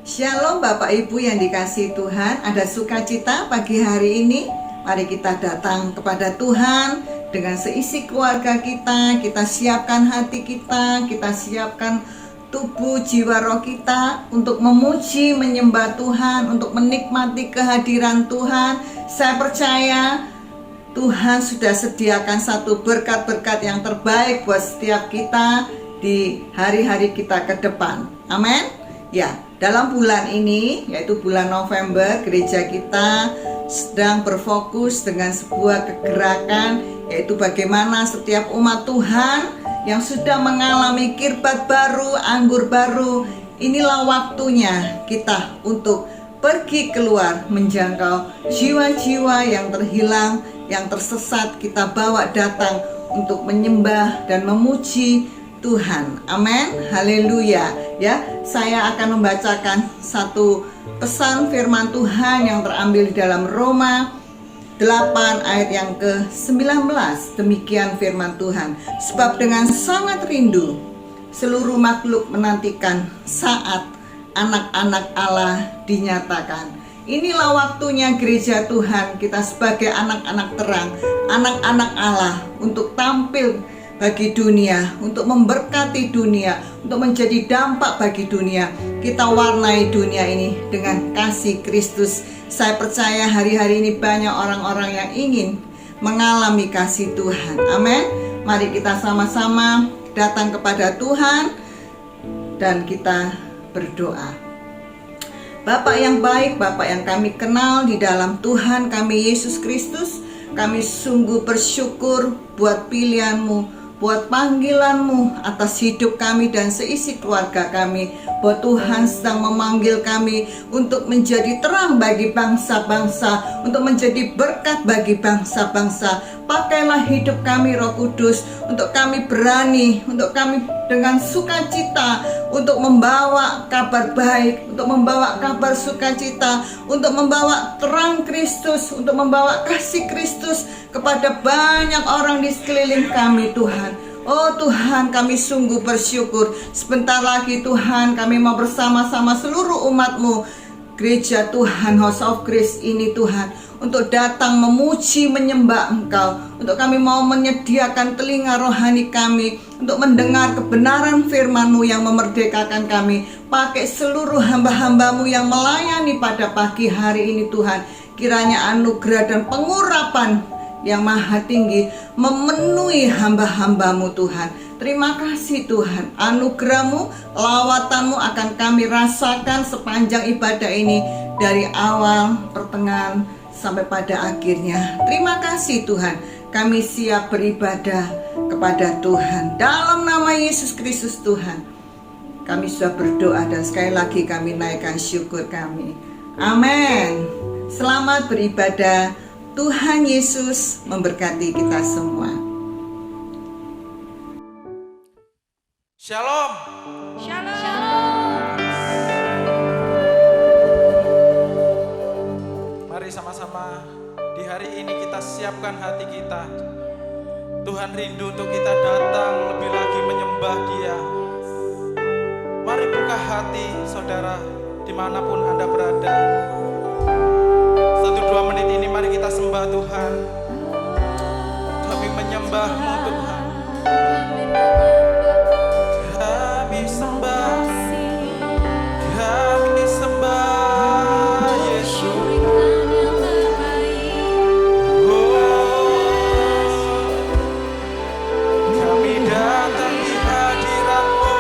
Shalom Bapak Ibu yang dikasihi Tuhan. Ada sukacita pagi hari ini. Mari kita datang kepada Tuhan dengan seisi keluarga kita. Kita siapkan hati kita, kita siapkan tubuh, jiwa, roh kita untuk memuji, menyembah Tuhan, untuk menikmati kehadiran Tuhan. Saya percaya Tuhan sudah sediakan satu berkat-berkat yang terbaik buat setiap kita di hari-hari kita ke depan. Amin. Ya, dalam bulan ini, yaitu bulan November, gereja kita sedang berfokus dengan sebuah kegerakan, yaitu bagaimana setiap umat Tuhan yang sudah mengalami kirbat baru, anggur baru, inilah waktunya kita untuk pergi keluar menjangkau jiwa-jiwa yang terhilang, yang tersesat. Kita bawa datang untuk menyembah dan memuji Tuhan. Amin. Haleluya. Ya, saya akan membacakan satu pesan firman Tuhan yang terambil di dalam Roma 8 ayat yang ke-19. Demikian firman Tuhan. Sebab dengan sangat rindu seluruh makhluk menantikan saat anak-anak Allah dinyatakan. Inilah waktunya gereja Tuhan, kita sebagai anak-anak terang, anak-anak Allah, untuk tampil bagi dunia, untuk memberkati dunia, untuk menjadi dampak bagi dunia. Kita warnai dunia ini dengan kasih Kristus. Saya percaya hari-hari ini banyak orang-orang yang ingin mengalami kasih Tuhan. Amin. Mari kita sama-sama datang kepada Tuhan dan kita berdoa. Bapak yang baik, Bapak yang kami kenal di dalam Tuhan kami Yesus Kristus, kami sungguh bersyukur buat pilihan-Mu, buat panggilan-Mu atas hidup kami dan seisi keluarga kami. Bahwa Tuhan sedang memanggil kami untuk menjadi terang bagi bangsa-bangsa, untuk menjadi berkat bagi bangsa-bangsa. Pakailah hidup kami Roh Kudus, untuk kami berani, untuk kami dengan sukacita, untuk membawa kabar baik, untuk membawa kabar sukacita, untuk membawa terang Kristus, untuk membawa kasih Kristus kepada banyak orang di sekeliling kami Tuhan. Oh Tuhan, kami sungguh bersyukur. Sebentar lagi Tuhan, kami mau bersama-sama seluruh umat-Mu, gereja Tuhan, House of Grace ini Tuhan, untuk datang memuji, menyembah Engkau. Untuk kami mau menyediakan telinga rohani kami untuk mendengar kebenaran firman-Mu yang memerdekakan kami. Pakai seluruh hamba-hamba-Mu yang melayani pada pagi hari ini Tuhan. Kiranya anugerah dan pengurapan yang maha tinggi memenuhi hamba-hamba-Mu Tuhan. Terima kasih Tuhan, anugerah-Mu, lawatan-Mu akan kami rasakan sepanjang ibadah ini, dari awal, pertengahan, sampai pada akhirnya. Terima kasih Tuhan, kami siap beribadah kepada Tuhan. Dalam nama Yesus Kristus Tuhan, kami sudah berdoa dan sekali lagi kami naikkan syukur kami. Amin. Selamat beribadah. Tuhan Yesus memberkati kita semua. Shalom. Shalom. Shalom. Mari sama-sama di hari ini kita siapkan hati kita. Tuhan rindu untuk kita datang lebih lagi menyembah Dia. Mari buka hati saudara dimanapun Anda berada. 1-2 menit ini mari kita sembah Tuhan. Kami menyembah-Mu Tuhan. Kami sembah, kami sembah Yesus. Kami datang di hadirat-Mu.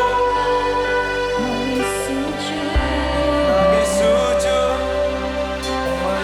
Kami sujud menyembah-Mu.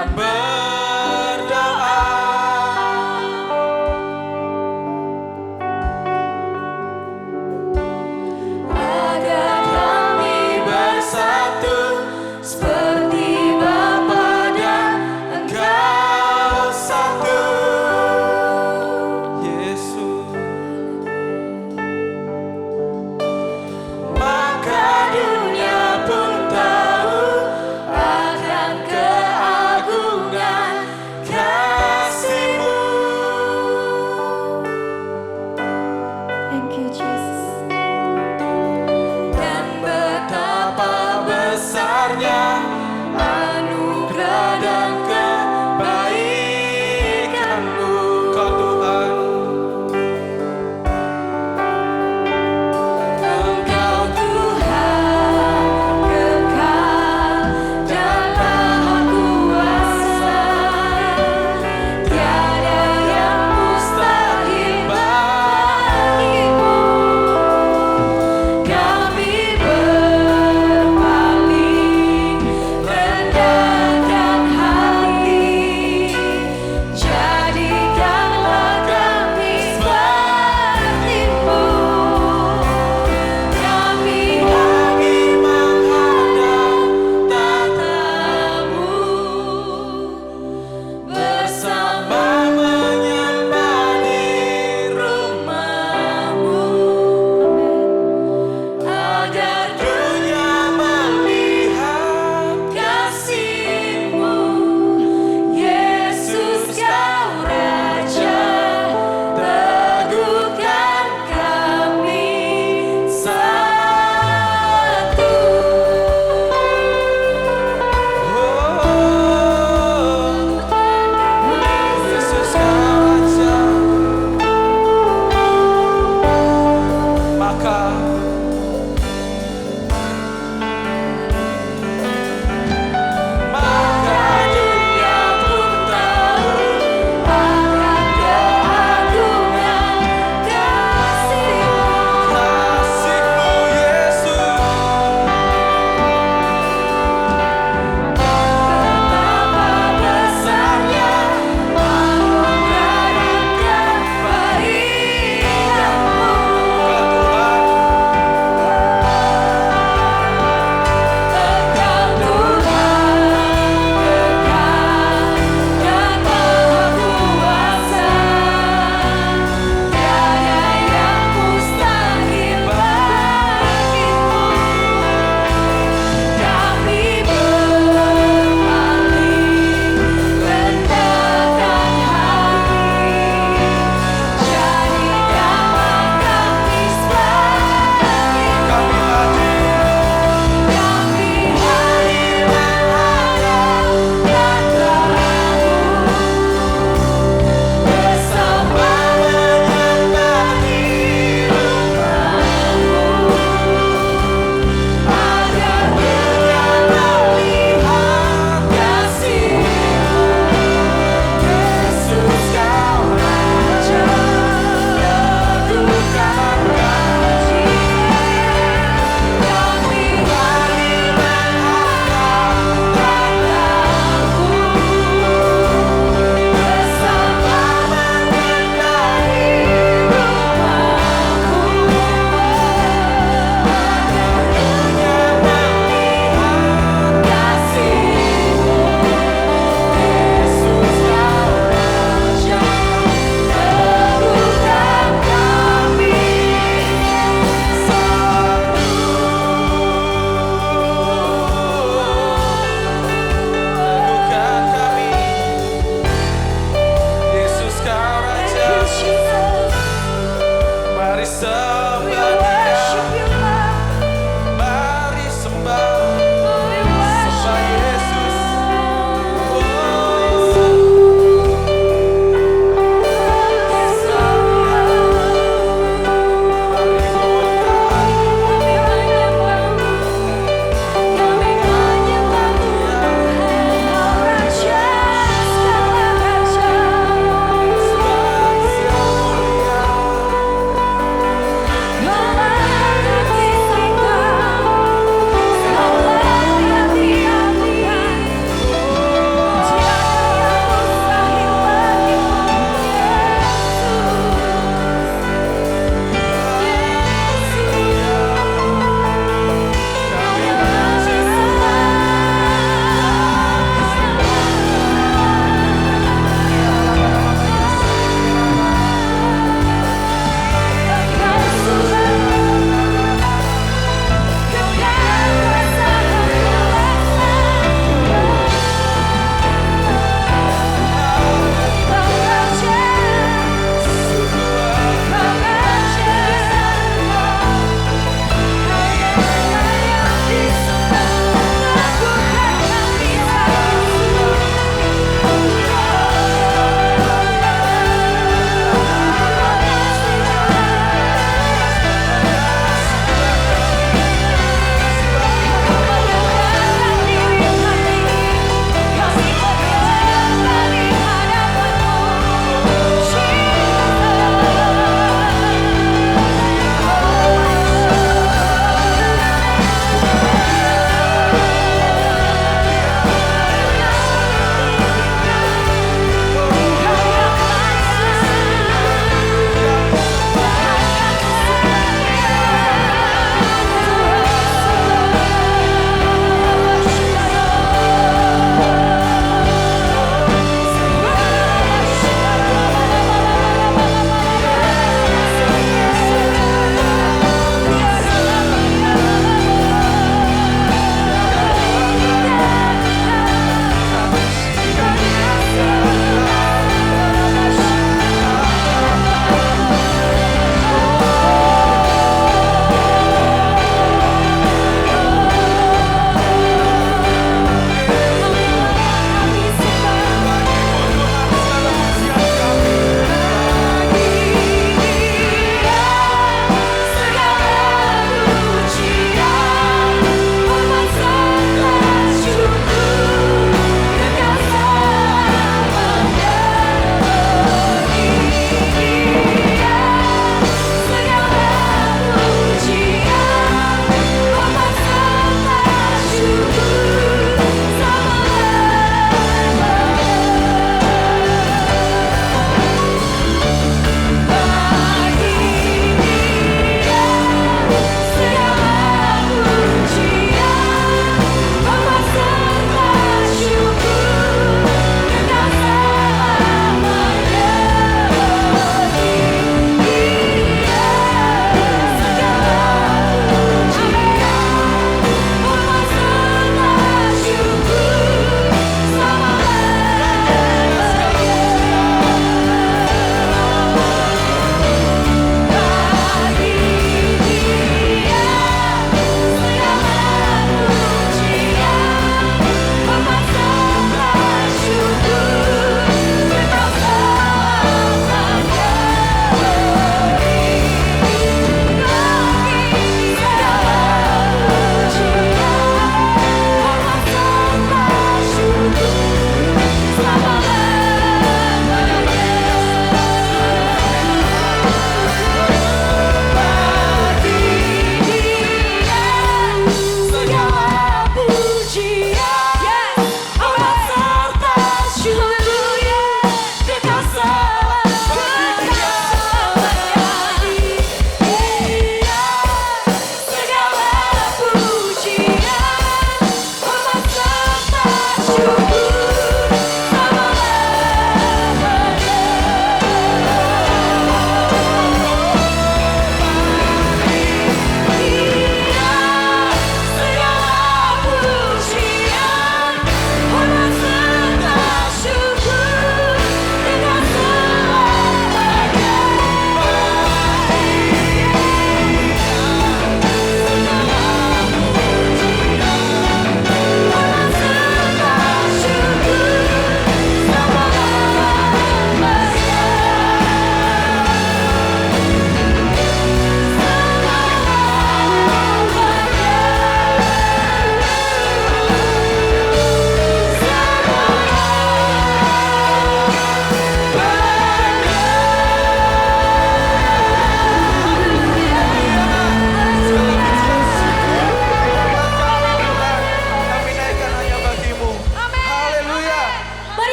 dan berdoa agar kami bersatu seperti Bapa dan Engkau satu, Yesus. Maka dunia pun tahu akan keagungan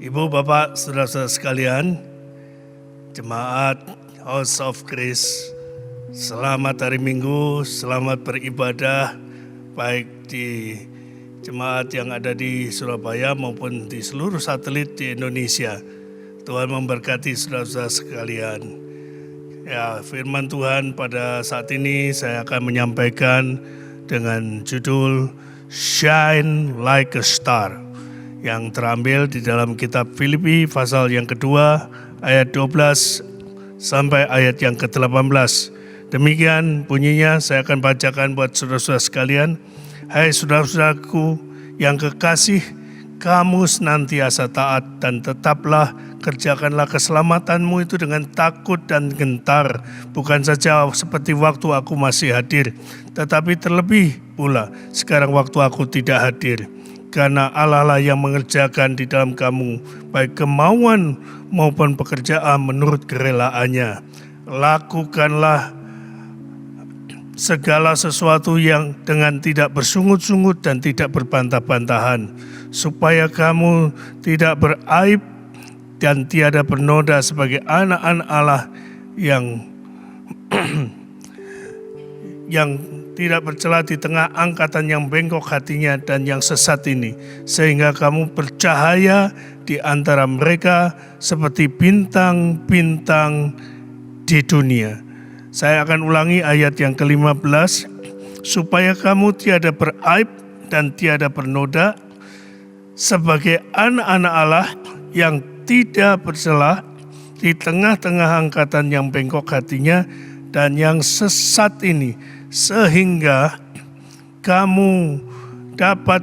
Ibu, Bapak, saudara-saudara sekalian, Jemaat House of Grace, selamat hari Minggu, selamat beribadah, baik di jemaat yang ada di Surabaya maupun di seluruh satelit di Indonesia. Tuhan memberkati saudara-saudara sekalian. Ya, firman Tuhan pada saat ini saya akan menyampaikan dengan judul Shine Like a Star, yang terambil di dalam kitab Filipi pasal yang kedua ayat 12 sampai ayat yang ke-18. Demikian bunyinya, saya akan bacakan buat saudara-saudara sekalian. Hai saudara-saudaraku yang kekasih, kamu senantiasa taat dan tetaplah kerjakanlah keselamatanmu itu dengan takut dan gentar, bukan saja seperti waktu aku masih hadir, tetapi terlebih pula sekarang waktu aku tidak hadir. Karena Allah lah yang mengerjakan di dalam kamu baik kemauan maupun pekerjaan menurut kerelaannya. Lakukanlah segala sesuatu yang dengan tidak bersungut-sungut dan tidak berbantah-bantahan, supaya kamu tidak beraib dan tiada bernoda sebagai anak-anak Allah yang tidak bercela di tengah angkatan yang bengkok hatinya dan yang sesat ini, sehingga kamu bercahaya di antara mereka seperti bintang-bintang di dunia. Saya akan ulangi ayat yang ke-15, supaya kamu tiada beraib dan tiada bernoda sebagai anak-anak Allah yang tidak bercela di tengah-tengah angkatan yang bengkok hatinya dan yang sesat ini, sehingga kamu dapat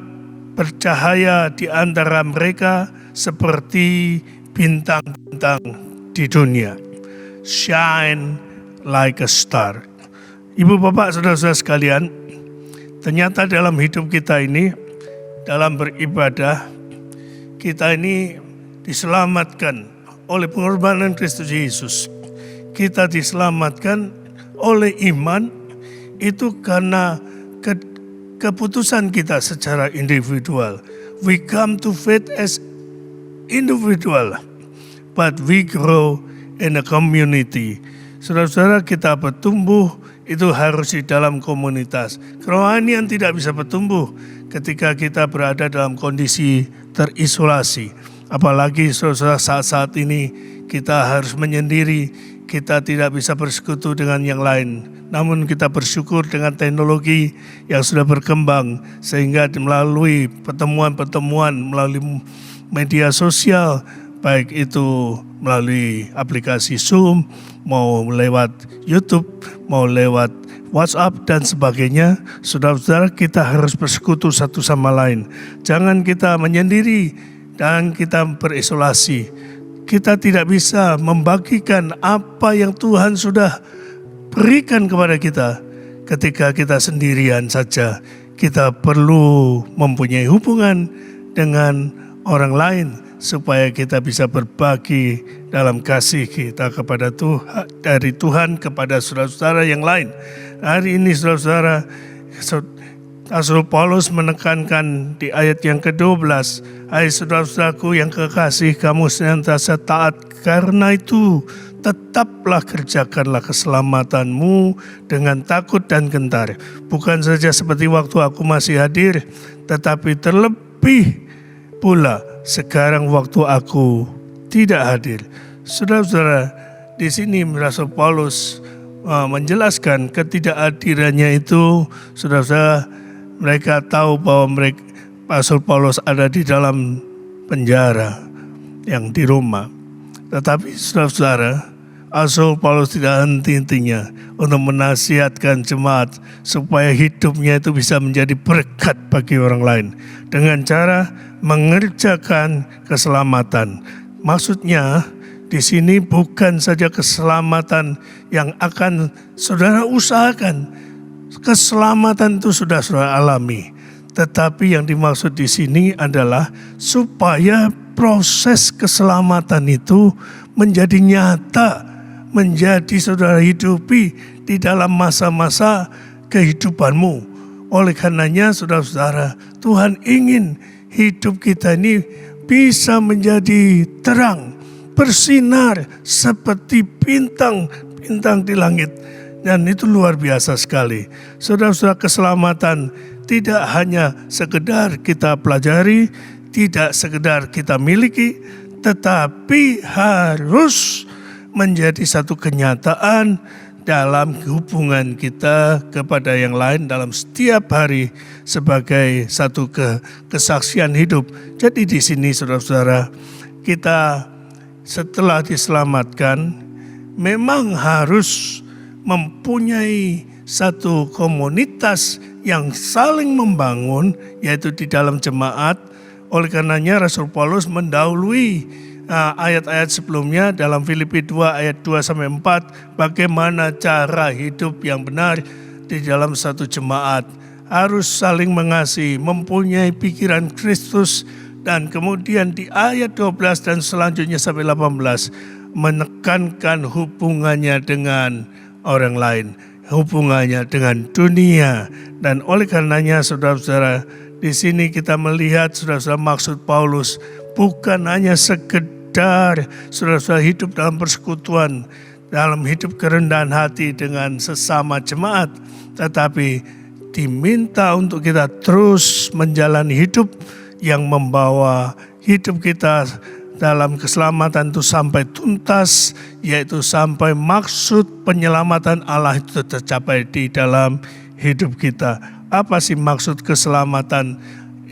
bercahaya di antara mereka seperti bintang-bintang di dunia. Shine like a star. Ibu, Bapak, saudara-saudara sekalian, ternyata dalam hidup kita ini, dalam beribadah, kita ini diselamatkan oleh pengorbanan Kristus Yesus. Kita diselamatkan oleh iman itu karena keputusan kita secara individual. We come to faith as individual, but we grow in a community. Saudara-saudara, kita bertumbuh itu harus di dalam komunitas. Kerohanian tidak bisa bertumbuh ketika kita berada dalam kondisi terisolasi. Apalagi saudara-saudara saat-saat ini kita harus menyendiri, kita tidak bisa bersekutu dengan yang lain. Namun kita bersyukur dengan teknologi yang sudah berkembang, sehingga melalui pertemuan-pertemuan melalui media sosial, baik itu melalui aplikasi Zoom, mau lewat YouTube, mau lewat WhatsApp dan sebagainya, saudara-saudara, kita harus bersekutu satu sama lain. Jangan kita menyendiri dan kita berisolasi. Kita tidak bisa membagikan apa yang Tuhan sudah berikan kepada kita ketika kita sendirian saja. Kita perlu mempunyai hubungan dengan orang lain supaya kita bisa berbagi dalam kasih kita kepada Tuhan, dari Tuhan kepada saudara-saudara yang lain. Hari ini saudara-saudara, Rasul Paulus menekankan di ayat yang ke-12, hai saudara-saudaraku yang kekasih, kamu senantiasa taat, karena itu tetaplah kerjakanlah keselamatanmu dengan takut dan gentar, bukan saja seperti waktu aku masih hadir, tetapi terlebih pula sekarang waktu aku tidak hadir. Saudara-saudara, di sini Rasul Paulus menjelaskan ketidakhadirannya itu, saudara-saudara, mereka tahu bahwa Rasul Paulus ada di dalam penjara yang di Roma. Tetapi saudara-saudara, Rasul Paulus tidak henti-hentinya untuk menasihatkan jemaat supaya hidupnya itu bisa menjadi berkat bagi orang lain dengan cara mengerjakan keselamatan. Maksudnya di sini bukan saja keselamatan yang akan saudara usahakan. Keselamatan itu sudah saudara alami, tetapi yang dimaksud di sini adalah supaya proses keselamatan itu menjadi nyata, menjadi saudara hidupi di dalam masa-masa kehidupanmu. Oleh karenanya saudara-saudara, Tuhan ingin hidup kita ini bisa menjadi terang, bersinar seperti bintang-bintang di langit. Dan itu luar biasa sekali. Saudara-saudara, keselamatan tidak hanya sekedar kita pelajari, tidak sekedar kita miliki, tetapi harus menjadi satu kenyataan dalam hubungan kita kepada yang lain dalam setiap hari sebagai satu kesaksian hidup. Jadi di sini saudara-saudara, kita setelah diselamatkan memang harus mempunyai satu komunitas yang saling membangun, yaitu di dalam jemaat. Oleh karenanya Rasul Paulus mendahului ayat-ayat sebelumnya dalam Filipi 2 ayat 2-4, bagaimana cara hidup yang benar di dalam satu jemaat. Harus saling mengasihi, mempunyai pikiran Kristus, dan kemudian di ayat 12 dan selanjutnya sampai 18 menekankan hubungannya dengan orang lain, hubungannya dengan dunia. Dan oleh karenanya saudara-saudara, di sini kita melihat saudara-saudara, maksud Paulus bukan hanya sekedar saudara-saudara hidup dalam persekutuan, dalam hidup kerendahan hati dengan sesama jemaat, tetapi diminta untuk kita terus menjalani hidup yang membawa hidup kita dalam keselamatan itu sampai tuntas, yaitu sampai maksud penyelamatan Allah itu tercapai di dalam hidup kita. Apa sih maksud keselamatan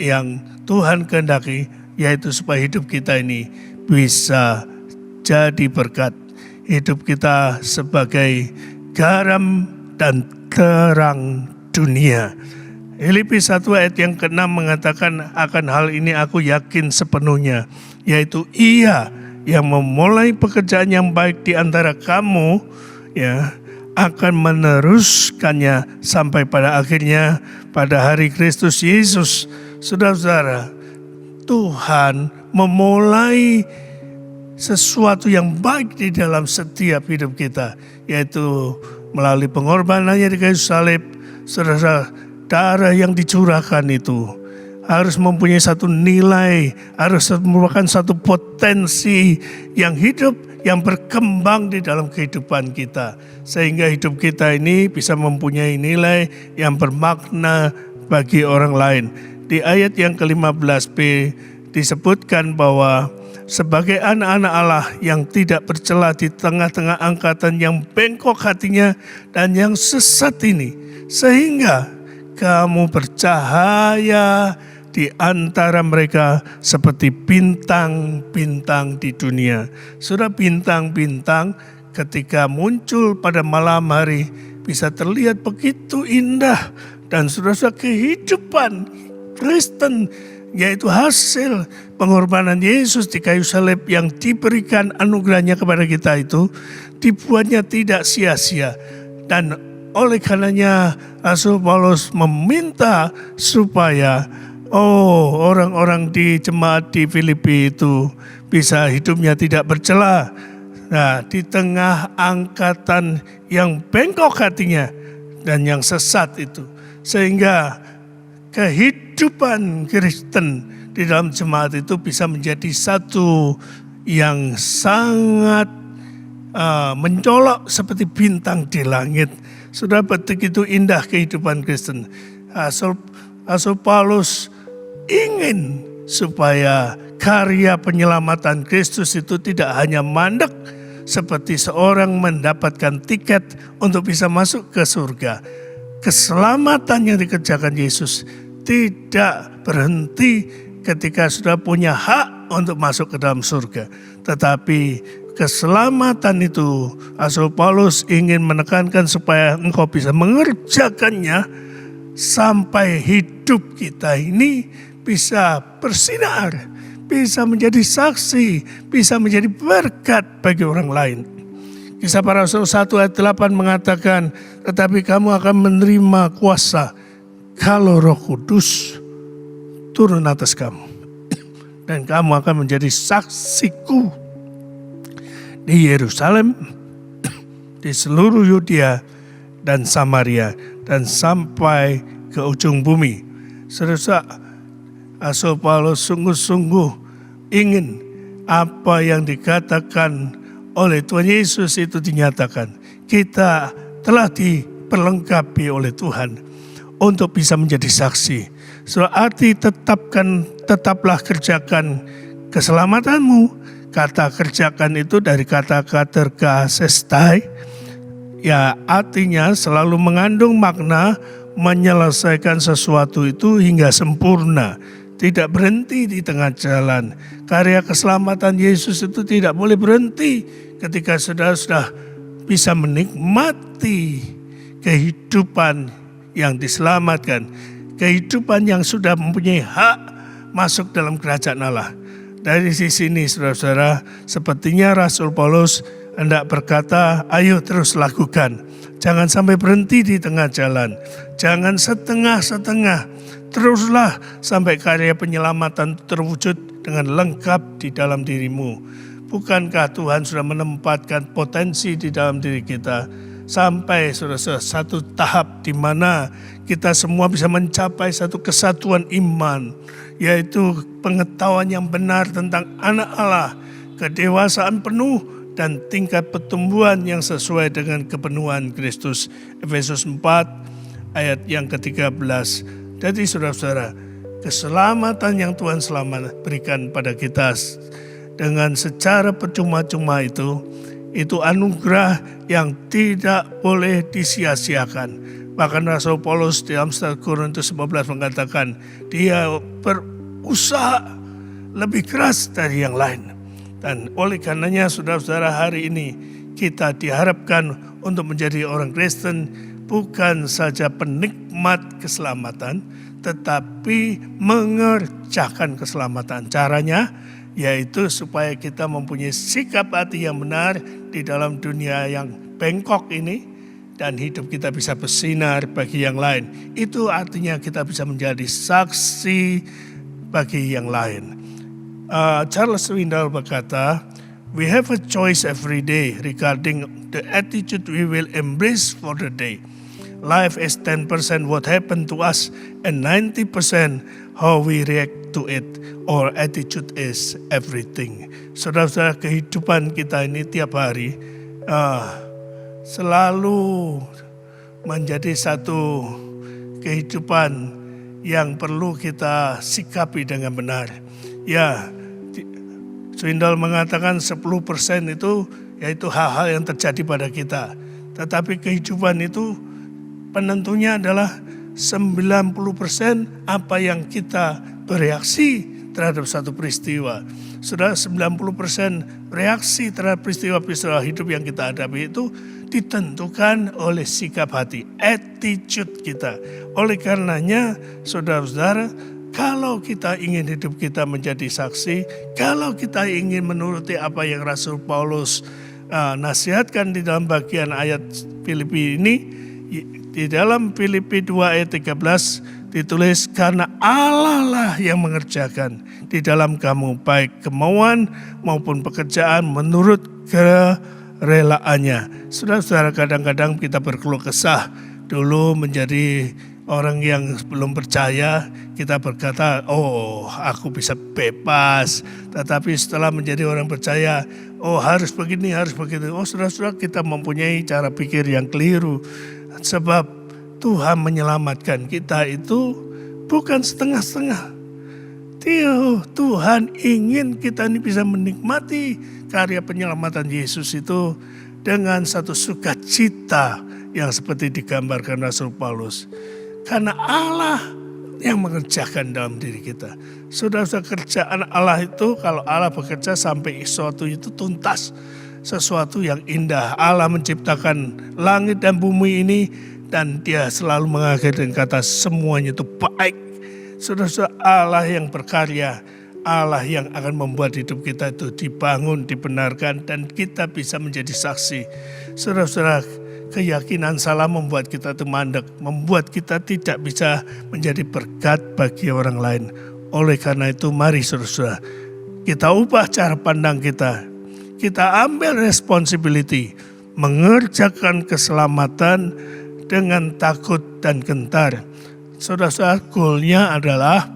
yang Tuhan kehendaki? Yaitu supaya hidup kita ini bisa jadi berkat. Hidup kita sebagai garam dan terang dunia. Filipi 1 ayat yang ke-6 mengatakan, akan hal ini aku yakin sepenuhnya, yaitu Ia yang memulai pekerjaan yang baik di antara kamu, ya, akan meneruskannya sampai pada akhirnya pada hari Kristus Yesus. Saudara-saudara, Tuhan memulai sesuatu yang baik di dalam setiap hidup kita, yaitu melalui pengorbanannya di kayu salib. Saudara, darah yang dicurahkan itu harus mempunyai satu nilai, harus merupakan satu potensi yang hidup, yang berkembang di dalam kehidupan kita, sehingga hidup kita ini bisa mempunyai nilai yang bermakna bagi orang lain. Di ayat yang ke-15b disebutkan bahwa sebagai anak-anak Allah yang tidak bercela di tengah-tengah angkatan yang bengkok hatinya dan yang sesat ini, sehingga kamu bercahaya di antara mereka seperti bintang-bintang di dunia. Sudah bintang-bintang ketika muncul pada malam hari bisa terlihat begitu indah, dan sudah kehidupan Kristen, yaitu hasil pengorbanan Yesus di kayu salib yang diberikan anugerahnya kepada kita itu dibuatnya tidak sia-sia. Dan oleh karenanya Rasul Paulus meminta supaya orang-orang di jemaat di Filipi itu bisa hidupnya tidak bercela. Nah, di tengah angkatan yang bengkok hatinya dan yang sesat itu, sehingga kehidupan Kristen di dalam jemaat itu bisa menjadi satu yang sangat mencolok seperti bintang di langit. Sudah begitu indah kehidupan Kristen. Rasul Paulus ingin supaya karya penyelamatan Kristus itu tidak hanya mandek seperti seorang mendapatkan tiket untuk bisa masuk ke surga. Keselamatan yang dikerjakan Yesus tidak berhenti ketika sudah punya hak untuk masuk ke dalam surga, tetapi keselamatan itu Rasul Paulus ingin menekankan supaya engkau bisa mengerjakannya sampai hidup kita ini bisa bersinar, bisa menjadi saksi, bisa menjadi berkat bagi orang lain. Kisah Para Rasul 1 ayat 8 mengatakan, tetapi kamu akan menerima kuasa kalau Roh Kudus turun atas kamu, dan kamu akan menjadi saksiku di Yerusalem, di seluruh Yudea dan Samaria, dan sampai ke ujung bumi. Saudara, Rasul Paulus sungguh-sungguh ingin apa yang dikatakan oleh Tuhan Yesus itu dinyatakan. Kita telah diperlengkapi oleh Tuhan untuk bisa menjadi saksi. So arti tetaplah kerjakan keselamatanmu. Kata kerjakan itu dari kata katergasestai, ya artinya selalu mengandung makna menyelesaikan sesuatu itu hingga sempurna, tidak berhenti di tengah jalan. Karya keselamatan Yesus itu tidak boleh berhenti ketika saudara sudah bisa menikmati kehidupan yang diselamatkan, kehidupan yang sudah mempunyai hak masuk dalam kerajaan Allah. Dari sisi ini saudara-saudara, sepertinya Rasul Paulus hendak berkata, ayo terus lakukan. Jangan sampai berhenti di tengah jalan. Jangan setengah-setengah. Teruslah sampai karya penyelamatan terwujud dengan lengkap di dalam dirimu. Bukankah Tuhan sudah menempatkan potensi di dalam diri kita sampai saudara satu tahap di mana kita semua bisa mencapai satu kesatuan iman, yaitu pengetahuan yang benar tentang anak Allah, kedewasaan penuh dan tingkat pertumbuhan yang sesuai dengan kepenuhan Kristus. Efesus 4 ayat yang ke-13. Jadi saudara-saudara, keselamatan yang Tuhan berikan pada kita dengan secara percuma-cuma itu anugerah yang tidak boleh disia-siakan. Bahkan Rasul Paulus dalam 1 Korintus 15 mengatakan dia berusaha lebih keras dari yang lain. Dan oleh karenanya saudara-saudara, hari ini kita diharapkan untuk menjadi orang Kristen bukan saja penikmat keselamatan, tetapi mengerjakan keselamatan. Caranya yaitu supaya kita mempunyai sikap hati yang benar di dalam dunia yang bengkok ini, dan hidup kita bisa bersinar bagi yang lain. Itu artinya kita bisa menjadi saksi bagi yang lain. Charles Swindoll berkata, we have a choice every day regarding the attitude we will embrace for the day. Life is 10% what happened to us and 90% how we react to it. Our attitude is everything. Saudara-saudara, kehidupan kita ini tiap hari selalu menjadi satu kehidupan yang perlu kita sikapi dengan benar. Ya, Swindoll mengatakan 10% itu yaitu hal-hal yang terjadi pada kita. Tetapi kehidupan itu penentunya adalah 90% apa yang kita bereaksi terhadap satu peristiwa. Sudah 90% reaksi terhadap peristiwa-peristiwa hidup yang kita hadapi itu ditentukan oleh sikap hati, attitude kita. Oleh karenanya, saudara-saudara, kalau kita ingin hidup kita menjadi saksi, kalau kita ingin menuruti apa yang Rasul Paulus nasihatkan di dalam bagian ayat Filipi ini, di dalam Filipi 2 ayat 13 ditulis, karena Allah lah yang mengerjakan di dalam kamu baik kemauan maupun pekerjaan menurut kerelaannya. Saudara-saudara, kadang-kadang kita berkeluh kesah. Dulu menjadi orang yang belum percaya, kita berkata, oh aku bisa bebas. Tetapi setelah menjadi orang percaya, oh harus begini, harus begitu. Oh saudara-saudara, kita mempunyai cara pikir yang keliru. Sebab Tuhan menyelamatkan kita itu bukan setengah-setengah. Tuhan ingin kita ini bisa menikmati karya penyelamatan Yesus itu dengan satu sukacita yang seperti digambarkan Rasul Paulus. Karena Allah yang mengerjakan dalam diri kita. Saudara-saudara, kerjaan Allah itu, kalau Allah bekerja sampai sesuatu itu tuntas, sesuatu yang indah. Allah menciptakan langit dan bumi ini, dan dia selalu mengakhiri dengan kata semuanya itu baik. Saudara-saudara, Allah yang berkarya, Allah yang akan membuat hidup kita itu dibangun, dibenarkan, dan kita bisa menjadi saksi. Saudara-saudara, keyakinan salah membuat kita itu mandek, membuat kita tidak bisa menjadi berkat bagi orang lain. Oleh karena itu, mari saudara-saudara, kita ubah cara pandang kita. Kita ambil responsibility, mengerjakan keselamatan dengan takut dan gentar. Saudara-saudara, goalnya adalah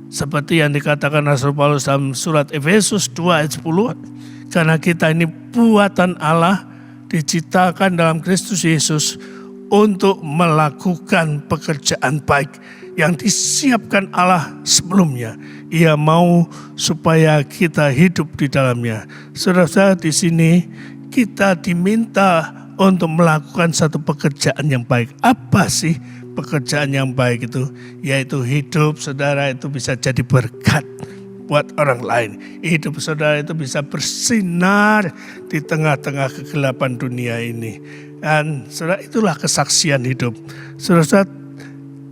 Seperti yang dikatakan Rasul Paulus dalam surat Efesus 2 ayat 10, karena kita ini buatan Allah, diciptakan dalam Kristus Yesus untuk melakukan pekerjaan baik yang disiapkan Allah sebelumnya. Ia mau supaya kita hidup di dalamnya. Saudara-saudara, di sini kita diminta untuk melakukan satu pekerjaan yang baik. Apa sih pekerjaan yang baik itu? Yaitu hidup saudara itu bisa jadi berkat buat orang lain. Hidup saudara itu bisa bersinar di tengah-tengah kegelapan dunia ini. Dan saudara, itulah kesaksian hidup. Saudara,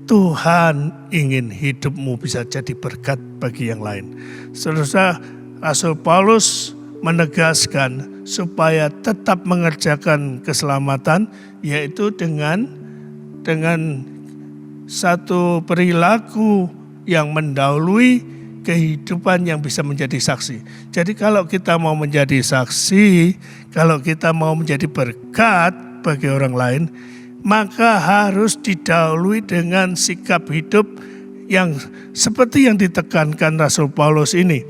Tuhan ingin hidupmu bisa jadi berkat bagi yang lain. Saudara, Rasul Paulus menegaskan supaya tetap mengerjakan keselamatan, yaitu dengan satu perilaku yang mendahului kehidupan yang bisa menjadi saksi. Jadi kalau kita mau menjadi saksi, kalau kita mau menjadi berkat bagi orang lain, maka harus didahului dengan sikap hidup yang seperti yang ditekankan Rasul Paulus ini.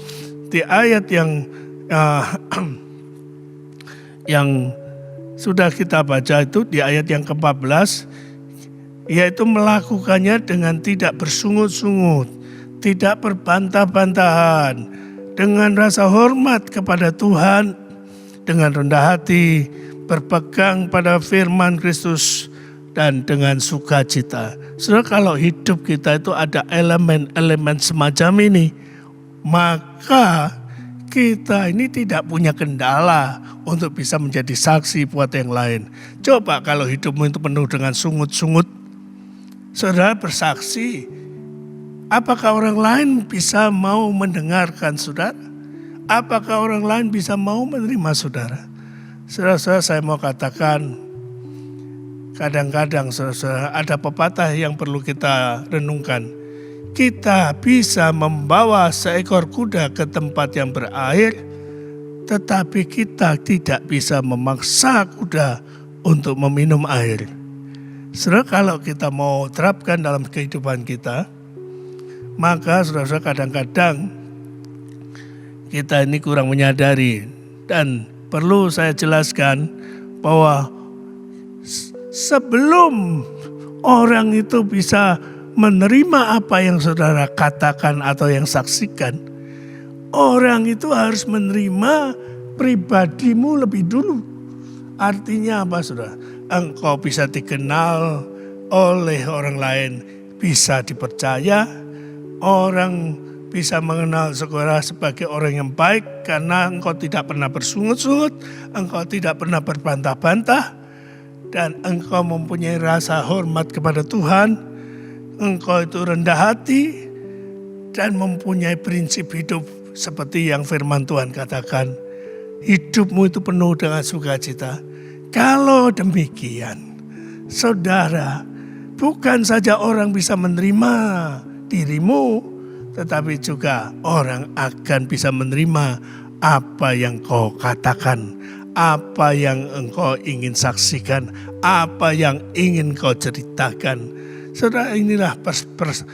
Di ayat yang sudah kita baca itu, di ayat yang ke-14, yaitu melakukannya dengan tidak bersungut-sungut, tidak berbantah-bantahan, dengan rasa hormat kepada Tuhan, dengan rendah hati, berpegang pada firman Kristus, dan dengan sukacita. Saudara, kalau hidup kita itu ada elemen-elemen semacam ini, maka kita ini tidak punya kendala untuk bisa menjadi saksi buat yang lain. Coba kalau hidupmu itu penuh dengan sungut-sungut, saudara bersaksi, apakah orang lain bisa mau mendengarkan saudara? Apakah orang lain bisa mau menerima saudara? Saudara, saya mau katakan, kadang-kadang saudara, ada pepatah yang perlu kita renungkan. Kita bisa membawa seekor kuda ke tempat yang berair, tetapi kita tidak bisa memaksa kuda untuk meminum air. Saudara, kalau kita mau terapkan dalam kehidupan kita, maka saudara, kadang-kadang kita ini kurang menyadari. Dan perlu saya jelaskan bahwa sebelum orang itu bisa menerima apa yang saudara katakan atau yang saksikan, orang itu harus menerima pribadimu lebih dulu. Artinya apa saudara? Engkau bisa dikenal oleh orang lain, bisa dipercaya, orang bisa mengenal saudara sebagai orang yang baik karena engkau tidak pernah bersungut-sungut, engkau tidak pernah berbantah-bantah, dan engkau mempunyai rasa hormat kepada Tuhan. Engkau itu rendah hati dan mempunyai prinsip hidup seperti yang firman Tuhan katakan. Hidupmu itu penuh dengan sukacita. Kalau demikian, saudara, bukan saja orang bisa menerima dirimu, tetapi juga orang akan bisa menerima apa yang kau katakan, apa yang engkau ingin saksikan, apa yang ingin kau ceritakan. Saudara, inilah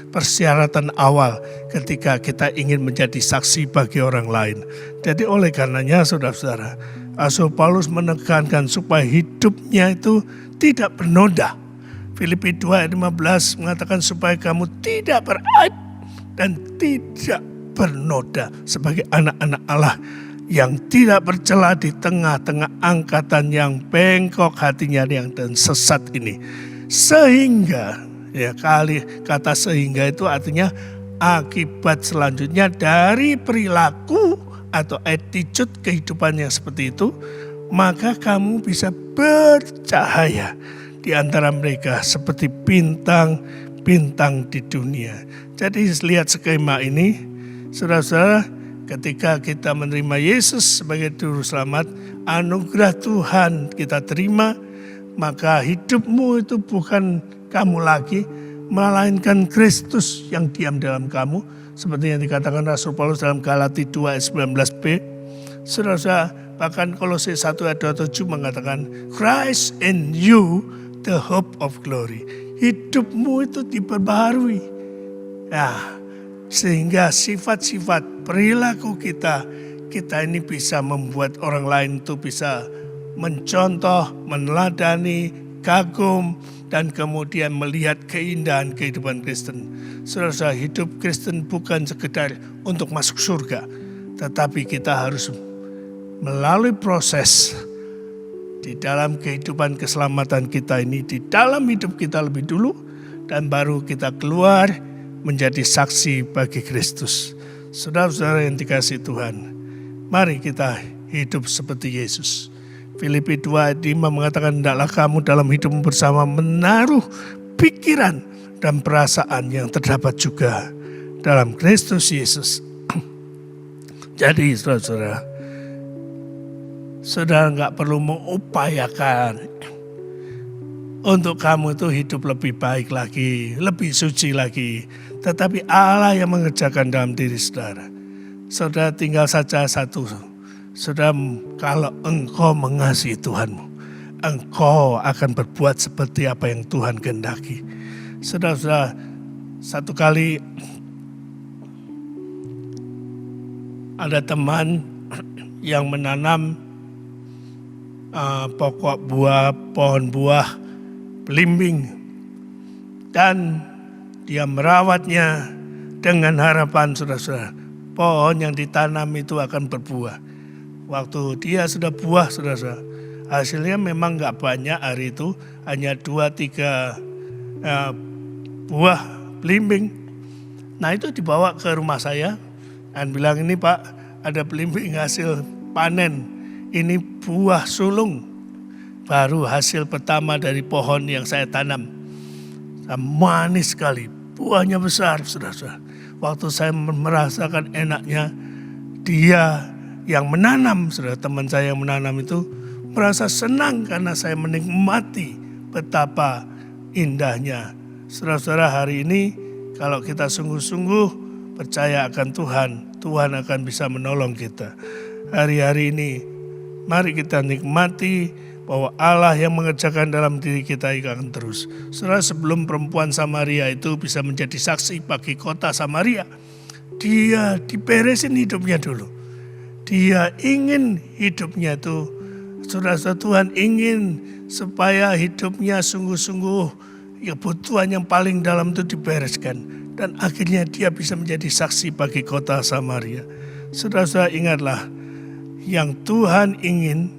persyaratan awal ketika kita ingin menjadi saksi bagi orang lain. Jadi oleh karenanya saudara-saudara, Rasul Paulus menekankan supaya hidupnya itu tidak bernoda. Filipi 2 ayat 15 mengatakan supaya kamu tidak beraib dan tidak bernoda sebagai anak-anak Allah yang tidak bercela di tengah-tengah angkatan yang bengkok hatinya dan sesat ini. Sehingga, ya, kata sehingga itu artinya akibat selanjutnya dari perilaku atau attitude kehidupan yang seperti itu, maka kamu bisa bercahaya di antara mereka seperti bintang-bintang di dunia. Jadi lihat skema ini, saudara-saudara, ketika kita menerima Yesus sebagai Juru Selamat, anugerah Tuhan kita terima, maka hidupmu itu bukan kamu lagi, melainkan Kristus yang diam dalam kamu. Seperti yang dikatakan Rasul Paulus dalam Galati 2 ayat 19b. Saudara, bahkan Kolose 1 ayat 27 mengatakan, Christ in you, the hope of glory. Hidupmu itu diperbaharui. Ya, sehingga sifat-sifat perilaku kita ini bisa membuat orang lain itu bisa mencontoh, meneladani, kagum, dan kemudian melihat keindahan kehidupan Kristen. Saudara, hidup Kristen bukan sekedar untuk masuk surga, tetapi kita harus melalui proses di dalam kehidupan keselamatan kita ini, di dalam hidup kita lebih dulu, dan baru kita keluar menjadi saksi bagi Kristus. Saudara-saudara yang dikasihi Tuhan, mari kita hidup seperti Yesus. Filipi 2 ayat 5 mengatakan, hendaklah kamu dalam hidupmu bersama menaruh pikiran dan perasaan yang terdapat juga dalam Kristus Yesus. Jadi saudara-saudara, saudara nggak perlu mengupayakan untuk kamu itu hidup lebih baik lagi, lebih suci lagi. Tetapi Allah yang mengerjakan dalam diri saudara. Saudara tinggal saja satu. Saudara, kalau engkau mengasihi Tuhanmu, engkau akan berbuat seperti apa yang Tuhan kehendaki. Saudara, satu kali ada teman yang menanam pokok buah, pohon buah belimbing, dan dia merawatnya dengan harapan saudara-saudara, pohon yang ditanam itu akan berbuah. Waktu dia sudah buah, saudara-saudara, hasilnya memang gak banyak hari itu, hanya 2-3 buah belimbing. Nah itu dibawa ke rumah saya dan bilang, ini Pak, ada belimbing hasil panen, ini buah sulung, baru hasil pertama dari pohon yang saya tanam. Manis sekali, buahnya besar, saudara-saudara. Waktu saya merasakan enaknya, dia yang menanam, saudara, teman saya yang menanam itu merasa senang karena saya menikmati betapa indahnya. Saudara-saudara, hari ini kalau kita sungguh-sungguh percaya akan Tuhan, Tuhan akan bisa menolong kita. Hari-hari ini mari kita nikmati bahwa Allah yang mengerjakan dalam diri kita akan terus. Saudara, sebelum perempuan Samaria itu bisa menjadi saksi bagi kota Samaria, dia diberesin hidupnya dulu. Dia ingin hidupnya itu, saudara, Tuhan ingin supaya hidupnya sungguh-sungguh kebutuhan yang paling dalam itu dibereskan. Dan akhirnya dia bisa menjadi saksi bagi kota Samaria. Saudara, ingatlah, yang Tuhan ingin,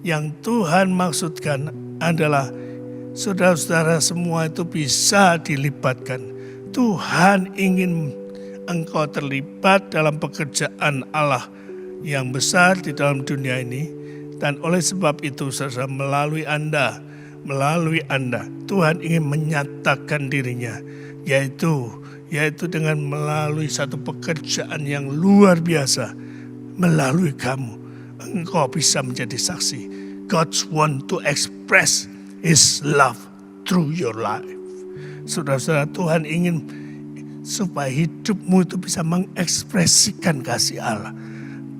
yang Tuhan maksudkan adalah saudara-saudara semua itu bisa dilibatkan. Tuhan ingin engkau terlibat dalam pekerjaan Allah yang besar di dalam dunia ini, dan oleh sebab itu saudara, melalui Anda Tuhan ingin menyatakan dirinya, yaitu dengan melalui satu pekerjaan yang luar biasa. Melalui kamu engkau bisa menjadi saksi. God want to express His love through your life. Saudara-saudara, Tuhan ingin supaya hidupmu itu bisa mengekspresikan kasih Allah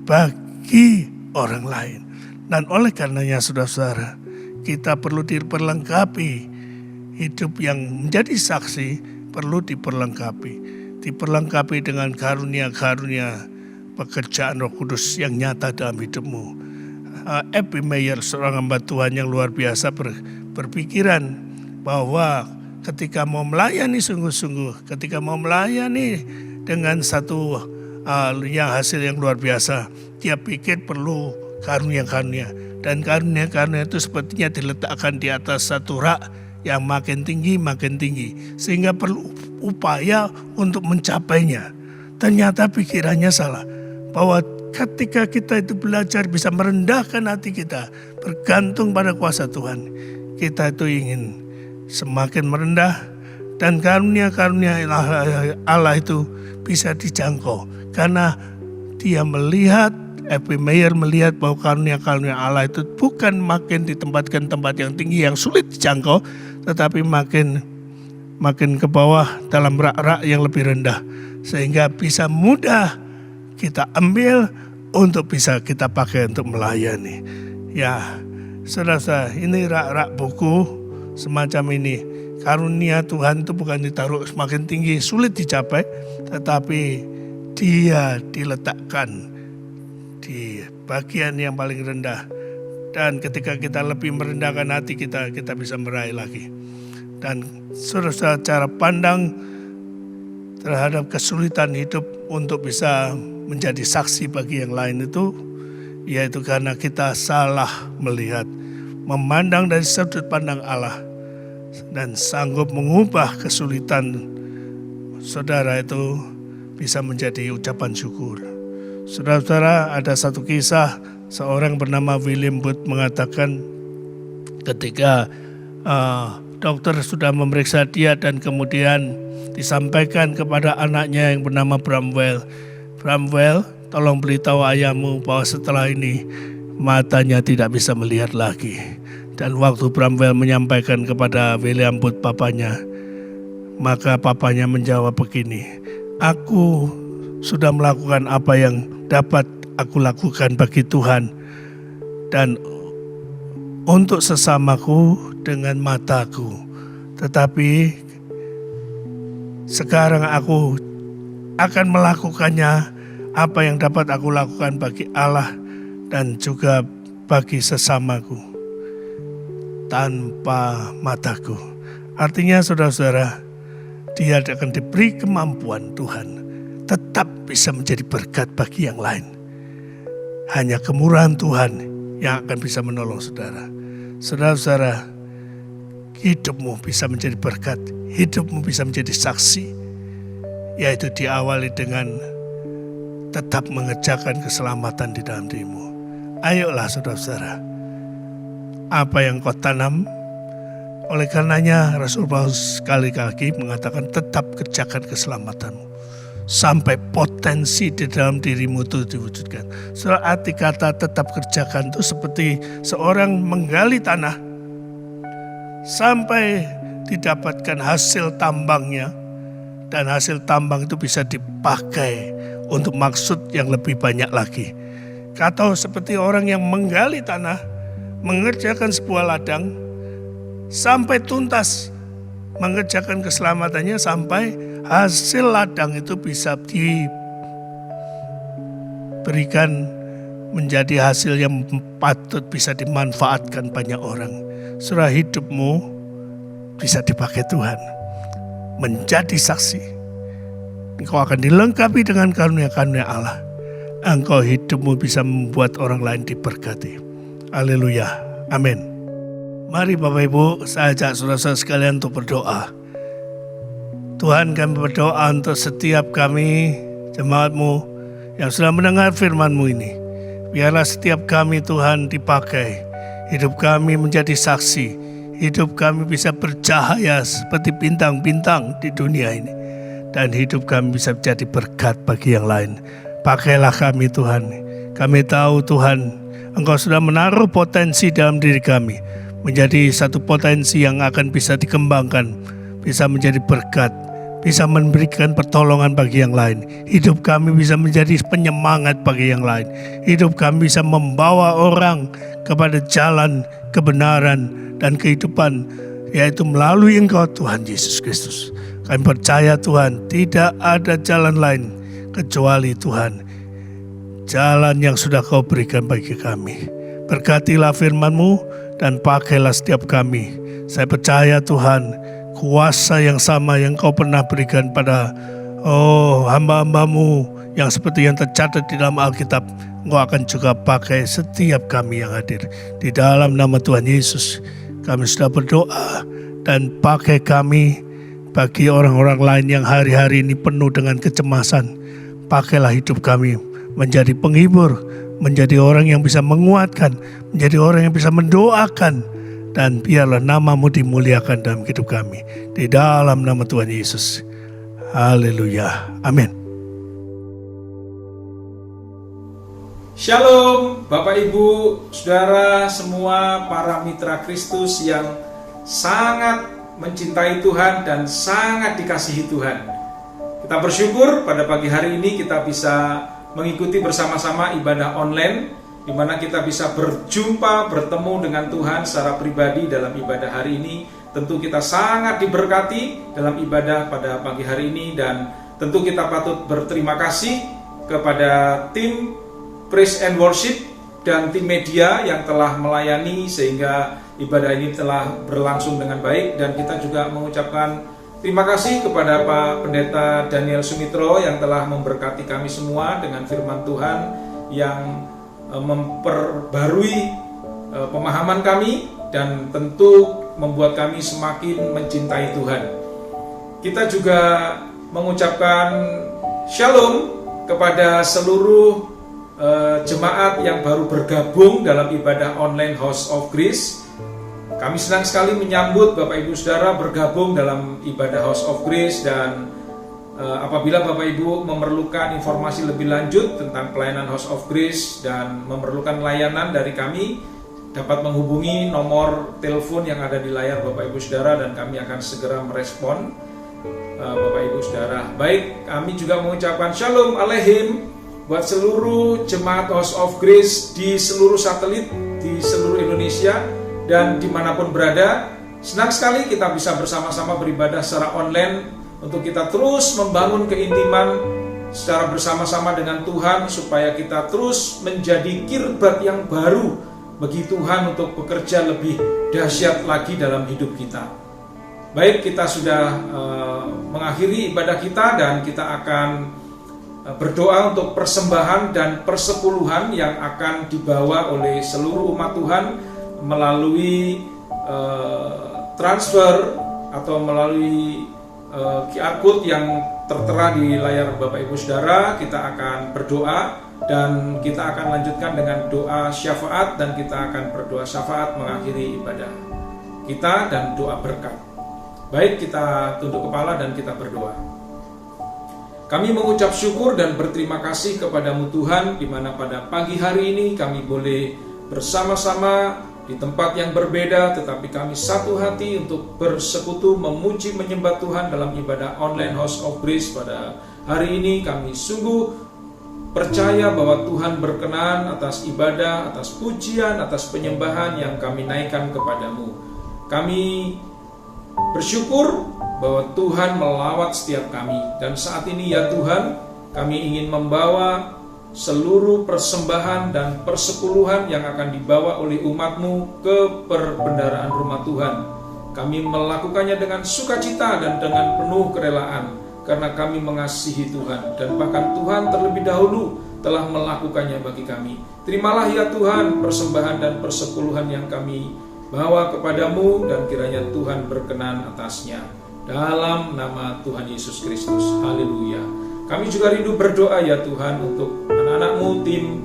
bagi orang lain. Dan oleh karenanya saudara-saudara, kita perlu diperlengkapi. Hidup yang menjadi saksi perlu diperlengkapi dengan karunia-karunia pekerjaan Roh Kudus yang nyata dalam hidupmu. Epi Meyer, seorang hamba Tuhan yang luar biasa, berpikiran bahwa ketika mau melayani sungguh-sungguh, ketika mau melayani dengan satu yang hasil yang luar biasa, dia pikir perlu karunia-karunia, dan karunia-karunia itu sepertinya diletakkan di atas satu rak yang makin tinggi, sehingga perlu upaya untuk mencapainya. Ternyata pikirannya salah, bahwa ketika kita itu belajar bisa merendahkan hati kita, bergantung pada kuasa Tuhan, kita itu ingin semakin merendah, dan karunia-karunia Allah itu bisa dijangkau. Karena dia melihat, Epi Meyer melihat bahwa karunia-karunia Allah itu bukan makin ditempatkan tempat yang tinggi yang sulit dijangkau, tetapi makin ke bawah dalam rak-rak yang lebih rendah, sehingga bisa mudah kita ambil untuk bisa kita pakai untuk melayani. Ya, saudara, ini rak-rak buku semacam ini. karunia Tuhan itu bukan ditaruh semakin tinggi, sulit dicapai, tetapi dia diletakkan di bagian yang paling rendah. Dan ketika kita lebih merendahkan hati kita bisa meraih lagi. Dan saudara, cara pandang terhadap kesulitan hidup untuk bisa menjadi saksi bagi yang lain itu, yaitu karena kita salah melihat, memandang dari sudut pandang Allah, dan sanggup mengubah kesulitan saudara itu bisa menjadi ucapan syukur. Saudara-saudara, ada satu kisah, seorang bernama William Booth mengatakan ketika dokter sudah memeriksa dia dan kemudian disampaikan kepada anaknya yang bernama Bramwell, tolong beritahu ayahmu bahwa setelah ini matanya tidak bisa melihat lagi. Dan waktu Bramwell menyampaikan kepada William Booth papanya, maka papanya menjawab begini, aku sudah melakukan apa yang dapat aku lakukan bagi Tuhan dan untuk sesamaku dengan mataku. Tetapi sekarang aku akan melakukannya apa yang dapat aku lakukan bagi Allah dan juga bagi sesamaku tanpa mataku. Artinya saudara-saudara, dia akan diberi kemampuan Tuhan tetap bisa menjadi berkat bagi yang lain. Hanya kemurahan Tuhan yang akan bisa menolong saudara. Saudara-saudara, hidupmu bisa menjadi berkat, hidupmu bisa menjadi saksi, yaitu diawali dengan tetap mengerjakan keselamatan di dalam dirimu. Ayolah saudara-saudara, apa yang kau tanam, oleh karenanya Rasul Paulus sekali lagi mengatakan tetap kerjakan keselamatanmu sampai potensi di dalam dirimu itu diwujudkan. Soal arti kata tetap kerjakan itu seperti seorang menggali tanah sampai didapatkan hasil tambangnya, dan hasil tambang itu bisa dipakai untuk maksud yang lebih banyak lagi. Atau seperti orang yang menggali tanah, mengerjakan sebuah ladang sampai tuntas, mengerjakan keselamatannya sampai hasil ladang itu bisa diberikan menjadi hasil yang patut bisa dimanfaatkan banyak orang. Surah hidupmu bisa dipakai Tuhan menjadi saksi. Engkau akan dilengkapi dengan karunia-karunia Allah. Engkau hidupmu bisa membuat orang lain diberkati. Haleluya. Amin. Mari Bapak Ibu, saya ajak saudara-saudara sekalian untuk berdoa. Tuhan, kami berdoa untuk setiap kami, jemaat-Mu yang sudah mendengar firman-Mu ini. Biarlah setiap kami Tuhan dipakai. Hidup kami menjadi saksi. Hidup kami bisa bercahaya seperti bintang-bintang di dunia ini. Dan hidup kami bisa menjadi berkat bagi yang lain. Pakailah kami Tuhan. Kami tahu Tuhan, Engkau sudah menaruh potensi dalam diri kami. Menjadi satu potensi yang akan bisa dikembangkan. Bisa menjadi berkat. Bisa memberikan pertolongan bagi yang lain. Hidup kami bisa menjadi penyemangat bagi yang lain. Hidup kami bisa membawa orang kepada jalan kebenaran dan kehidupan, yaitu melalui Engkau Tuhan Yesus Kristus. Kami percaya Tuhan, tidak ada jalan lain kecuali Tuhan, jalan yang sudah Kau berikan bagi kami. Berkatilah firman-Mu dan pakailah setiap kami. Saya percaya Tuhan, kuasa yang sama yang Kau pernah berikan pada hamba-hamba-Mu yang seperti yang tercatat di dalam Alkitab, Engkau akan juga pakai setiap kami yang hadir. Di dalam nama Tuhan Yesus, kami sudah berdoa, dan pakai kami bagi orang-orang lain yang hari-hari ini penuh dengan kecemasan. Pakailah hidup kami menjadi penghibur, menjadi orang yang bisa menguatkan, menjadi orang yang bisa mendoakan, dan biarlah nama-Mu dimuliakan dalam hidup kami. Di dalam nama Tuhan Yesus. Haleluya. Amin. Shalom Bapak Ibu, Saudara semua para mitra Kristus yang sangat mencintai Tuhan dan sangat dikasihi Tuhan. Kita bersyukur pada pagi hari ini kita bisa mengikuti bersama-sama ibadah online, di mana kita bisa berjumpa, bertemu dengan Tuhan secara pribadi dalam ibadah hari ini tentu kita sangat diberkati dalam ibadah pada pagi hari ini, dan tentu kita patut berterima kasih kepada tim Praise and Worship dan tim media yang telah melayani sehingga ibadah ini telah berlangsung dengan baik. Dan kita juga mengucapkan terima kasih kepada Pak Pendeta Daniel Sumitro yang telah memberkati kami semua dengan firman Tuhan yang memperbarui pemahaman kami dan tentu membuat kami semakin mencintai Tuhan. Kita juga mengucapkan shalom kepada seluruh jemaat yang baru bergabung dalam ibadah online House of Grace. Kami senang sekali menyambut Bapak Ibu Saudara bergabung dalam ibadah House of Grace, dan apabila Bapak Ibu memerlukan informasi lebih lanjut tentang pelayanan House of Grace dan memerlukan layanan dari kami, dapat menghubungi nomor telepon yang ada di layar Bapak Ibu Saudara, dan kami akan segera merespon Bapak Ibu Saudara. Baik, kami juga mengucapkan Shalom Aleichem buat seluruh jemaat House of Grace di seluruh satelit, di seluruh Indonesia dan dimanapun berada. Senang sekali kita bisa bersama-sama beribadah secara online untuk kita terus membangun keintiman secara bersama-sama dengan Tuhan, supaya kita terus menjadi kirbat yang baru bagi Tuhan untuk bekerja lebih dahsyat lagi dalam hidup kita. Baik, kita sudah mengakhiri ibadah kita, dan kita akan berdoa untuk persembahan dan persepuluhan yang akan dibawa oleh seluruh umat Tuhan melalui transfer atau melalui QR code yang tertera di layar Bapak Ibu Saudara. Kita akan berdoa dan kita akan lanjutkan dengan doa syafaat, dan kita akan berdoa syafaat mengakhiri ibadah kita dan doa berkat. Baik, kita tunduk kepala dan kita berdoa. Kami mengucap syukur dan berterima kasih kepadamu Tuhan, di mana pada pagi hari ini kami boleh bersama-sama di tempat yang berbeda, tetapi kami satu hati untuk bersekutu memuji menyembah Tuhan dalam ibadah online House of Grace pada hari ini. Kami sungguh percaya bahwa Tuhan berkenan atas ibadah, atas pujian, atas penyembahan yang kami naikkan kepadamu. Kami bersyukur bahwa Tuhan melawat setiap kami, dan saat ini ya Tuhan, kami ingin membawa seluruh persembahan dan persepuluhan yang akan dibawa oleh umat-Mu ke perbendaharaan rumah Tuhan. Kami melakukannya dengan sukacita dan dengan penuh kerelaan, karena kami mengasihi Tuhan, dan bahkan Tuhan terlebih dahulu telah melakukannya bagi kami. Terimalah ya Tuhan persembahan dan persepuluhan yang kami bawa kepadamu, dan kiranya Tuhan berkenan atasnya. Dalam nama Tuhan Yesus Kristus, haleluya. Kami juga rindu berdoa ya Tuhan untuk anak-anak-Mu, tim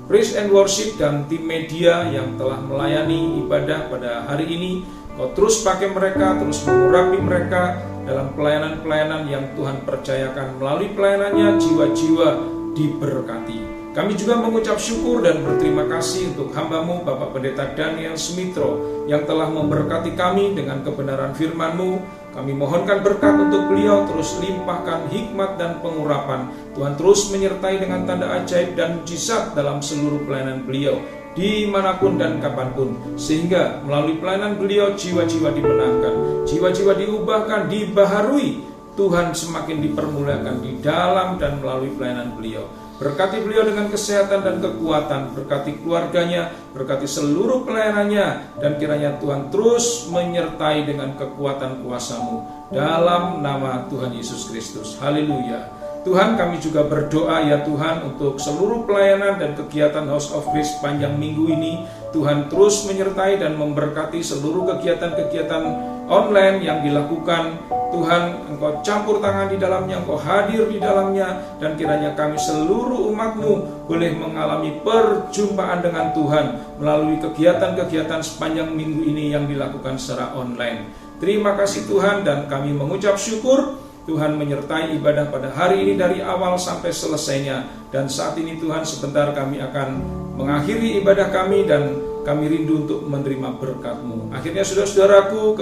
Praise and Worship dan tim media yang telah melayani ibadah pada hari ini. Kau terus pakai mereka, terus mengurapi mereka dalam pelayanan-pelayanan yang Tuhan percayakan. Melalui pelayanannya jiwa-jiwa diberkati. Kami juga mengucap syukur dan berterima kasih untuk hamba-Mu Bapak Pendeta Daniel Sumitro yang telah memberkati kami dengan kebenaran firman-Mu. Kami mohonkan berkat untuk beliau, terus limpahkan hikmat dan pengurapan. Tuhan terus menyertai dengan tanda ajaib dan mujizat dalam seluruh pelayanan beliau, dimanapun dan kapanpun, sehingga melalui pelayanan beliau jiwa-jiwa dibenarkan, jiwa-jiwa diubahkan, dibaharui. Tuhan semakin dipermuliakan di dalam dan melalui pelayanan beliau. Berkati beliau dengan kesehatan dan kekuatan, berkati keluarganya, berkati seluruh pelayanannya, dan kiranya Tuhan terus menyertai dengan kekuatan kuasa-Mu dalam nama Tuhan Yesus Kristus. Haleluya. Tuhan, kami juga berdoa ya Tuhan untuk seluruh pelayanan dan kegiatan House of Grace panjang minggu ini. Tuhan terus menyertai dan memberkati seluruh kegiatan-kegiatan online yang dilakukan. Tuhan, Engkau campur tangan di dalamnya, Engkau hadir di dalamnya, dan kiranya kami seluruh umat-Mu boleh mengalami perjumpaan dengan Tuhan melalui kegiatan-kegiatan sepanjang minggu ini yang dilakukan secara online. Terima kasih Tuhan, dan kami mengucap syukur Tuhan menyertai ibadah pada hari ini dari awal sampai selesainya. Dan saat ini Tuhan, sebentar kami akan mengakhiri ibadah kami, dan kami rindu untuk menerima berkat-Mu. Akhirnya saudara-saudaraku,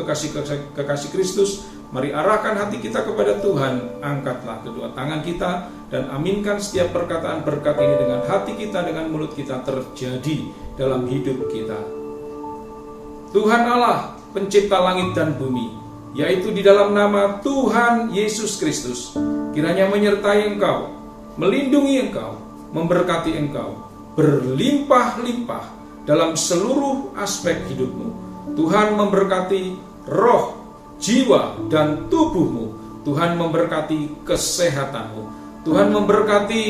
kekasih Kristus, mari arahkan hati kita kepada Tuhan. Angkatlah kedua tangan kita dan aminkan setiap perkataan berkat ini dengan hati kita, dengan mulut kita terjadi dalam hidup kita. Tuhan Allah, pencipta langit dan bumi, yaitu di dalam nama Tuhan Yesus Kristus, kiranya menyertai engkau, melindungi engkau, memberkati engkau, berlimpah-limpah dalam seluruh aspek hidupmu. Tuhan memberkati roh, jiwa, dan tubuhmu. Tuhan memberkati kesehatanmu. Tuhan memberkati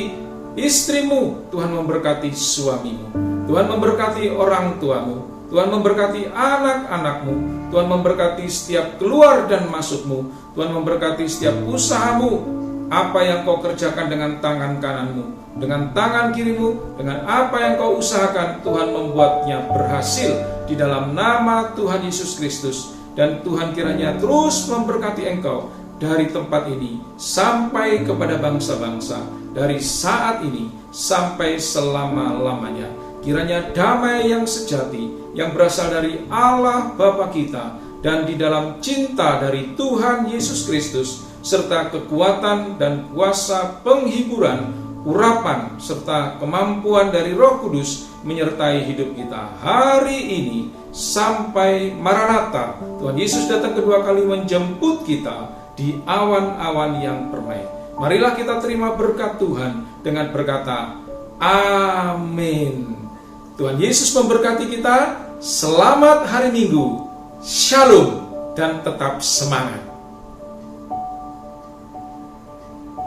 istrimu. Tuhan memberkati suamimu. Tuhan memberkati orang tuamu. Tuhan memberkati anak-anakmu. Tuhan memberkati setiap keluar dan masukmu. Tuhan memberkati setiap usahamu. Apa yang kau kerjakan dengan tangan kananmu, dengan tangan kirimu, dengan apa yang kau usahakan, Tuhan membuatnya berhasil di dalam nama Tuhan Yesus Kristus. Dan Tuhan kiranya terus memberkati engkau dari tempat ini sampai kepada bangsa-bangsa, dari saat ini sampai selama-lamanya. Kiranya damai yang sejati yang berasal dari Allah Bapa kita dan di dalam cinta dari Tuhan Yesus Kristus, serta kekuatan dan kuasa penghiburan, urapan, serta kemampuan dari Roh Kudus menyertai hidup kita hari ini sampai Maranatha, Tuhan Yesus datang kedua kali menjemput kita di awan-awan yang permai. Marilah kita terima berkat Tuhan dengan berkata, amin. Tuhan Yesus memberkati kita. Selamat hari Minggu. Shalom dan tetap semangat.